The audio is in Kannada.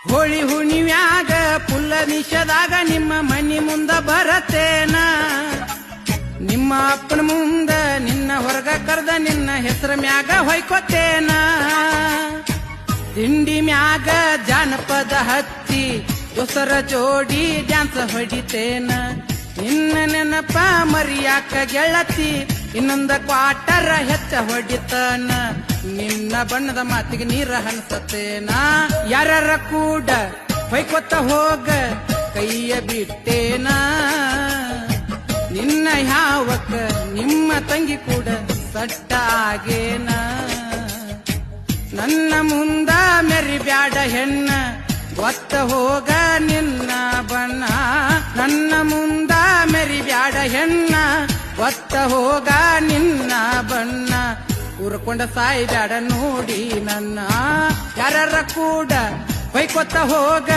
ಹೋಳಿ ಹುಣಿವ್ಯಾಗ ಪುಲ್ಲ ನಿಷದಾಗ ನಿಮ್ಮ ಮನಿ ಮುಂದ ಬರತೇನ ನಿಮ್ಮ ಅಪ್ಪನ ಮುಂದ ನಿನ್ನ ಹೊರಗ ಕರ್ದ ನಿನ್ನ ಹೆಸರ ಮ್ಯಾಗ ಹೊಯ್ಕೋತೇನ ತಿಂಡಿ ಮ್ಯಾಗ ಜಾನಪದ ಹಚ್ಚಿ ದೊಸರ ಜೋಡಿ ಡ್ಯಾನ್ಸ್ ಹೊಡಿತೇನ ನಿನ್ನ ನೆನಪ ಮರಿಯಾಕ ಗೆಳತಿ ಇನ್ನೊಂದ ಕ್ವಾಟರ ಹೆಚ್ಚ ಹೊಡಿತಾನ ನಿನ್ನ ಬಣ್ಣದ ಮಾತಿಗೆ ನೀರ ಹನ್ಸತೇನ ಯಾರ ಕೂಡ ಹೊಯ್ಕೊತ್ತ ಹೋಗ ಕೈಯ ಬಿಟ್ಟೇನ ನಿನ್ನ ಯಾವಕ್ಕ ನಿಮ್ಮ ತಂಗಿ ಕೂಡ ಸಟ್ಟ ಆಗೇನ ನನ್ನ ಮುಂದ ಮೆರಿಬ್ಯಾಡ ಹೆಣ್ಣ ಒತ್ತ ಹೋಗ ನಿನ್ನ ಬಣ್ಣ ನನ್ನ ಮುಂದ ಮೆರಿಬ್ಯಾಡ ಹೆಣ್ಣ ಒತ್ತ ಹೋಗ ನಿನ್ನ ಬಣ್ಣ ಉರ್ಕೊಂಡ ಸಾಯ್ಬ್ಯಾಡ ನೋಡಿ ನನ್ನ ಯಾರ ಕೂಡ ಹೊಯ್ಕೊತ್ತ ಹೋಗ